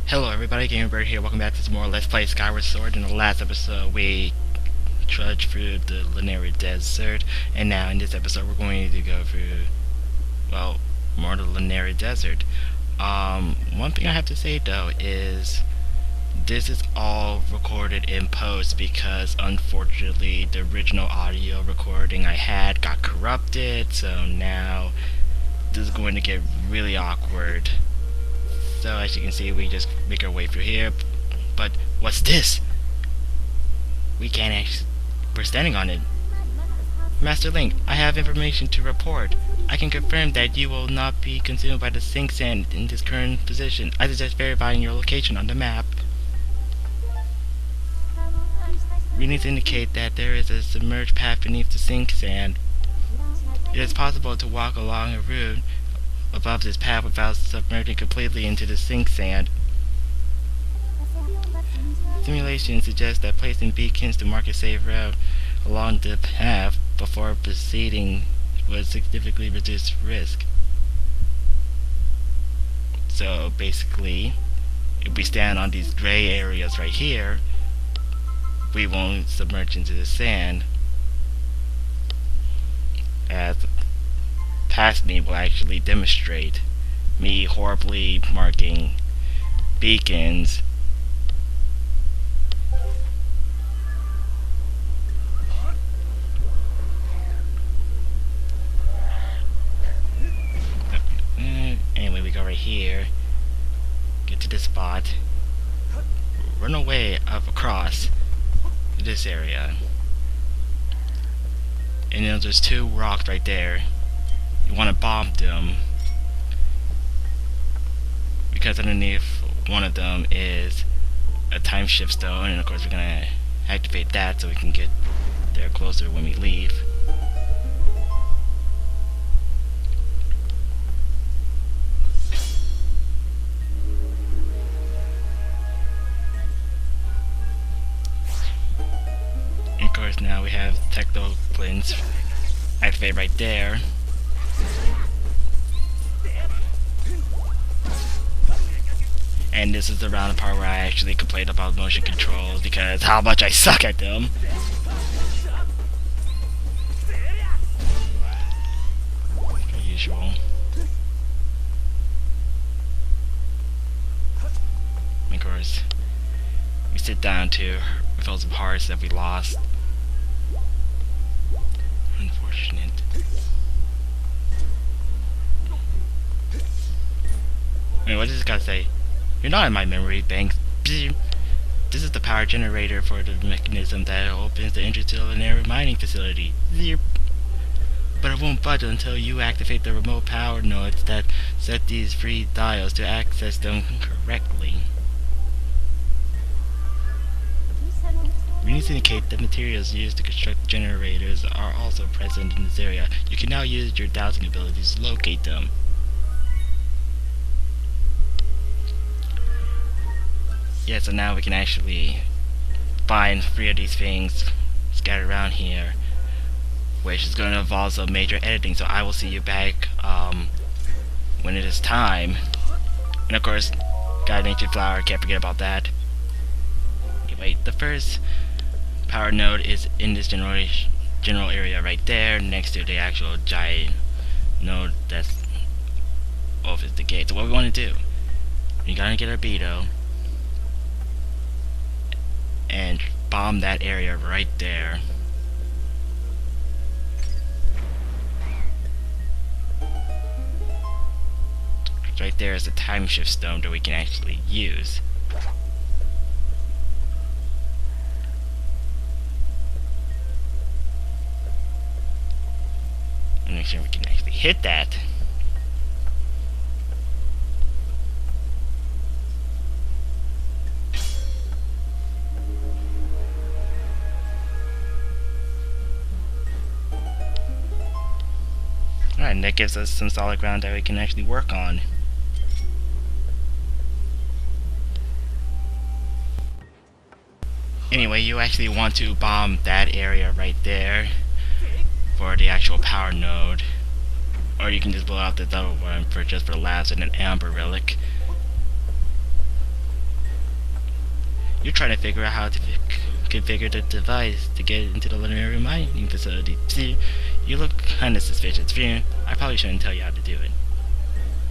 Hello everybody, Gamerbird here. Welcome back to some more Let's Play Skyward Sword. In the last episode, we trudged through the Linear Desert, and now in this episode, we're going to go through, well, more of the Linear Desert. One thing I have to say though is this is all recorded in post because unfortunately the original audio recording I had got corrupted, so now this is going to get really awkward. So as you can see, we just make our way through here. But what's this? We can't actually... We're standing on it. Master Link, I have information to report. I can confirm that you will not be consumed by the sink sand in this current position. I suggest verifying your location on the map. Readings indicate that there is a submerged path beneath the sink sand. It is possible to walk along a route above this path without submerging completely into the sink sand. Simulations suggest that placing beacons to mark a safe route along the path before proceeding would significantly reduce risk. So basically, if we stand on these gray areas right here, we won't submerge into the sand, as past me will actually demonstrate me horribly marking beacons. Anyway, we go right here, get to this spot, run away up across this area, and then there's two rocks right there. You want to bomb them because underneath one of them is a time shift stone, and of course we're gonna activate that so we can get there closer when we leave. And of course now we have techno planes activate right there. And this is around the part where I actually complained about motion controls because how much I suck at them. Per usual. Of course, we sit down to refill some hearts that we lost. Unfortunate. I mean, what does this guy say? You're not in my memory bank. This is the power generator for the mechanism that opens the entrance to the linear mining facility. But it won't budge until you activate the remote power nodes that set these free diodes to access them correctly. Readings indicate that materials used to construct generators are also present in this area. You can now use your dowsing abilities to locate them. Yeah, so now we can actually find 3 of these things scattered around here, which is going to involve some major editing, so I will see you back when it is time. And of course, got an ancient flower, can't forget about that. Anyway, the first power node is in this general area right there, next to the actual giant node that's over the gate. So what we want to do, we gotta get our Beto and bomb that area right there. Right there is a time shift stone that we can actually use. And make sure we can actually hit that. Alright, and that gives us some solid ground that we can actually work on. Anyway, you actually want to bomb that area right there for the actual power node. Or you can just blow out this other one for just for the laughs and an amber relic. you're trying to figure out how to configure the device to get into the linear mining facility. See, you look kinda suspicious. I probably shouldn't tell you how to do it.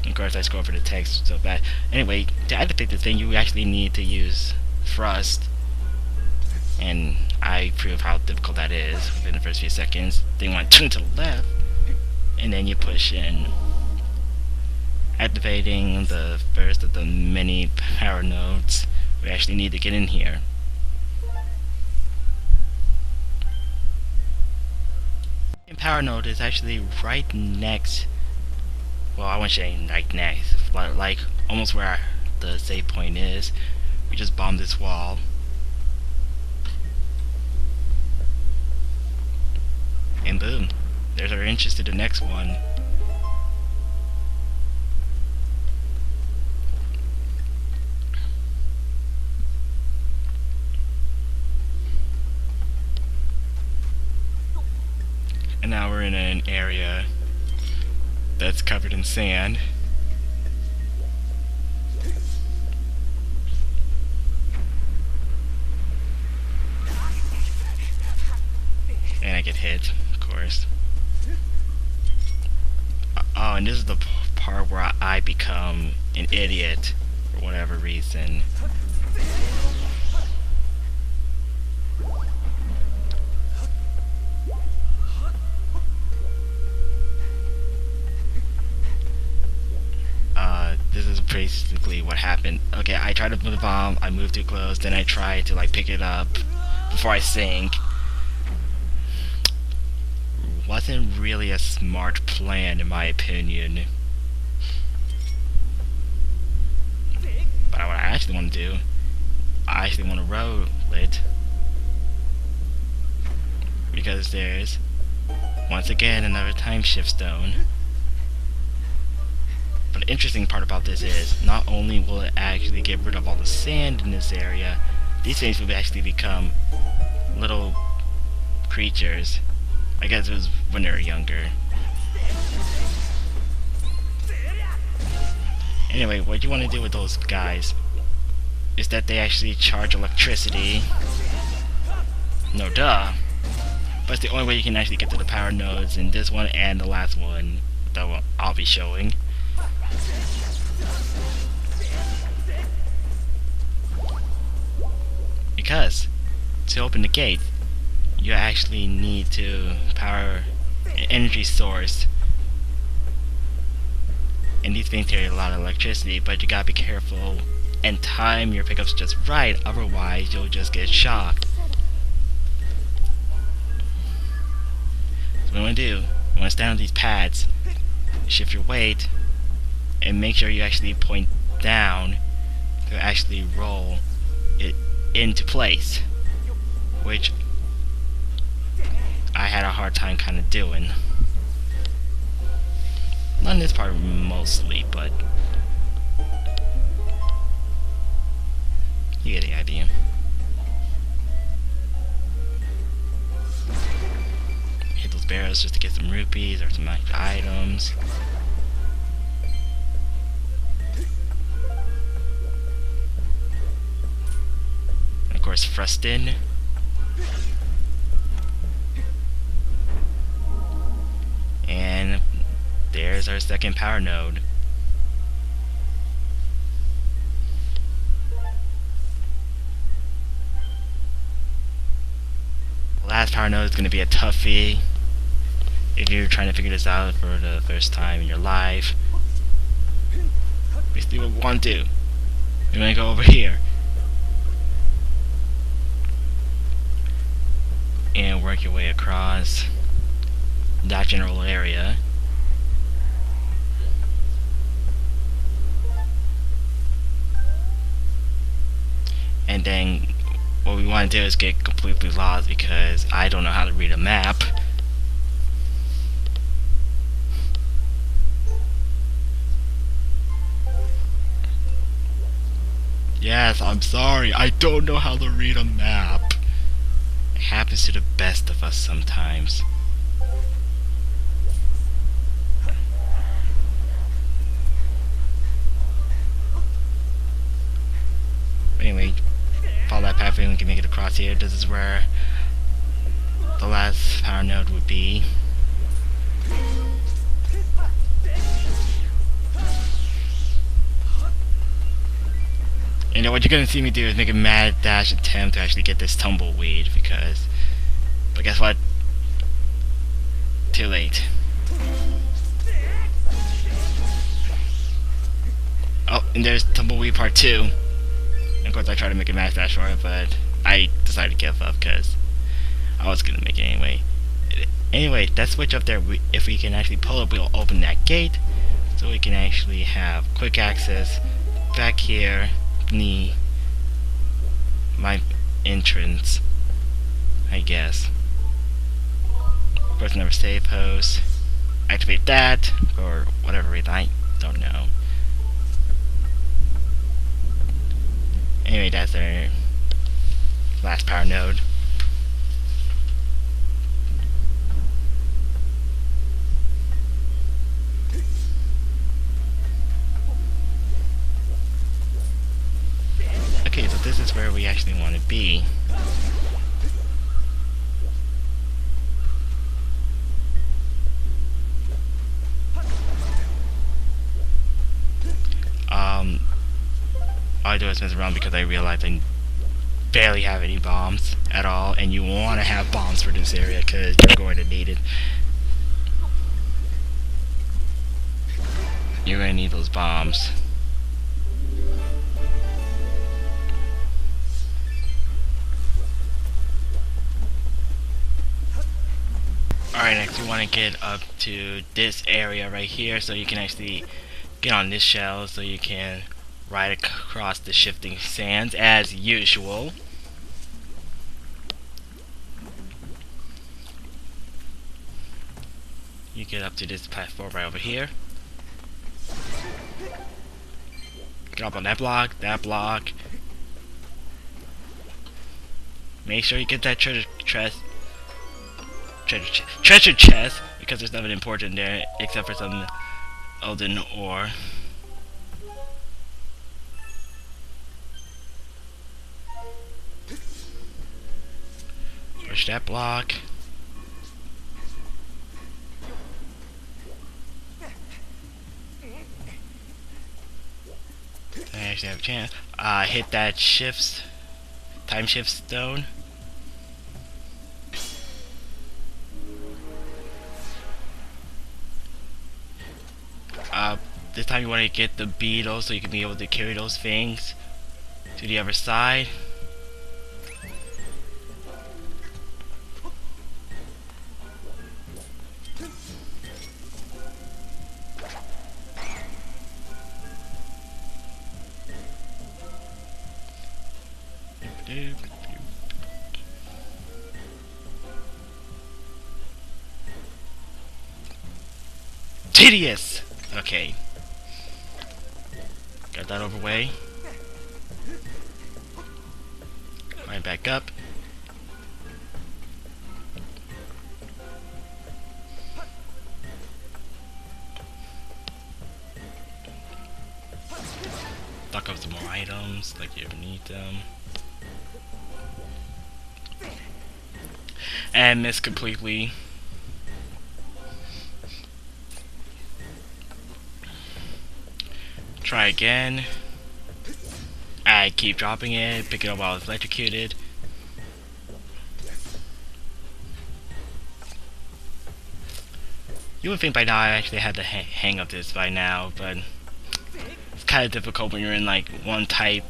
Of course, I scroll for the text so bad. Anyway, to activate the thing, you actually need to use thrust. And I prove how difficult that is within the first few seconds. Then you want to turn to the left, and then you push in, activating the first of the many power nodes we actually need to get in here. And power node is actually right next. Well, I wouldn't say right next, but like almost where the save point is. We just bombed this wall. And boom, there's our entrance to the next one. And now we're in an area that's covered in sand. And I get hit, of course. Oh, and this is the part where I become an idiot for whatever reason. This is basically what happened. Okay, I tried to put the bomb, I moved too close, then I tried to like pick it up before I sink. Wasn't really a smart plan in my opinion. But what I actually want to do, I actually want to roll it. Because there's, once again, another time shift stone. But the interesting part about this is, not only will it actually get rid of all the sand in this area, these things will actually become little creatures. I guess it was when they were younger. Anyway, what you want to do with those guys is that they actually charge electricity. No duh. But it's the only way you can actually get to the power nodes in this one and the last one that I'll be showing. Because to open the gate, you actually need to power an energy source. And these things carry a lot of electricity, but you gotta be careful and time your pickups just right, otherwise you'll just get shocked. So what you want to do, you want to stand on these pads, shift your weight, and make sure you actually point down to actually roll it into place, which I had a hard time kind of doing. Not in this part mostly, but you get the idea. Hit those barrels just to get some rupees or some items. And of course, thrust in. And there's our second power node. The last power node is going to be a toughie if you're trying to figure this out for the first time in your life. Basically what we want to do, we're going to go over here and work your way across that general area. And then what we want to do is get completely lost because I don't know how to read a map. Yes, I'm sorry, I don't know how to read a map. It happens to the best of us sometimes. Anyway, follow that we can make it across here. This is where the last power node would be. You know what you're gonna see me do is make a mad dash attempt to actually get this tumbleweed, because, but guess what? Too late. Oh, and there's tumbleweed part 2. And of course, I tried to make a mad dash for it, but I decided to give up because I was gonna make it anyway. Anyway, that switch up there, if we can actually pull it, we'll open that gate, so we can actually have quick access back here. My entrance, I guess. Of course, never save post. Activate that, or whatever reason, I don't know. Anyway, that's our last power node. Okay, so this is where we actually want to be. All I do is mess around because I realized I barely have any bombs at all, and you want to have bombs for this area because you're going to need it. You're going to need those bombs. Alright, next we want to get up to this area right here, so you can actually get on this shell, so you can ride across the shifting sands as usual. You get up to this platform right over here. Get up on that block. Make sure you get that treasure chest, because there's nothing important there except for some Elden ore. Push that block. I actually have a chance. Hit that time shift stone. This time you want to get the beetles so you can be able to carry those things to the other side. Tedious! Okay. Got that over way. Right back up. Stock up some more items, like you ever need them. And miss completely. Try again. I keep dropping it, pick it up while it's electrocuted. You would think by now I actually had the hang of this by now, but it's kind of difficult when you're in like one tight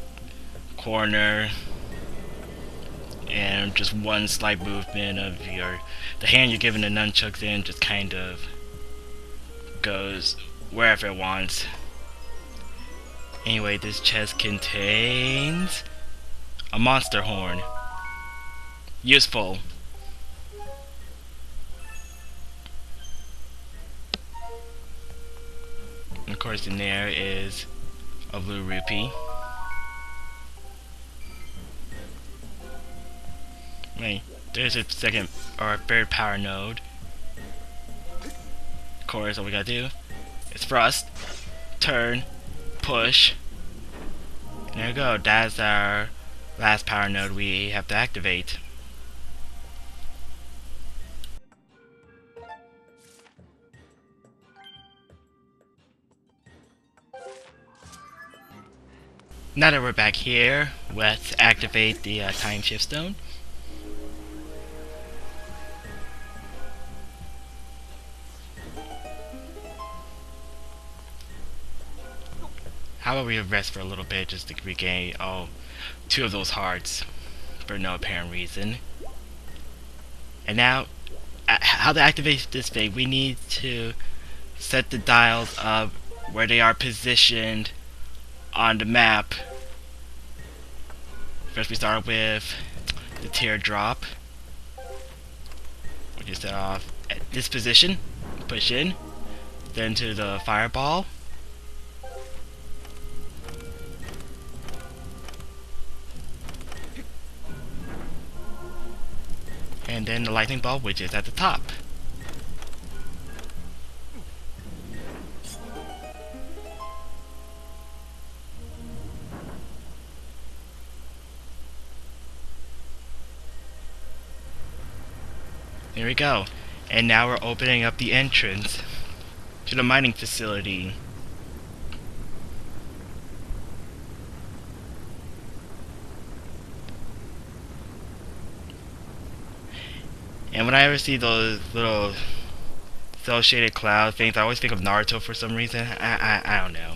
corner and just one slight movement of the hand you're giving the nunchucks in just kind of goes wherever it wants. Anyway, this chest contains a monster horn. Useful. And of course in there is a blue rupee. Wait, there's a second or a third power node. Of course, all we gotta do is thrust, turn, push. There we go. That's our last power node we have to activate. Now that we're back here, let's activate the time shift stone. How about we rest for a little bit just to regain, two of those hearts for no apparent reason. And now, how to activate this thing, we need to set the dials of where they are positioned on the map. First we start with the teardrop. We just set off at this position, push in, then to the fireball. And then the lightning bulb, which is at the top. There we go. And now we're opening up the entrance to the mining facility. And when I ever see those little cell shaded cloud things, I always think of Naruto for some reason. I don't know.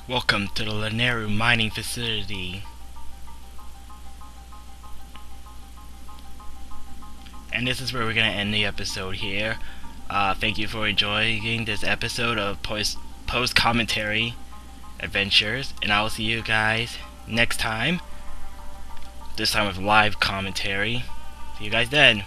Welcome to the Lanayru mining facility. And this is where we're gonna end the episode here. Thank you for enjoying this episode of post commentary adventures, and I will see you guys next time. This time with live commentary. See you guys then.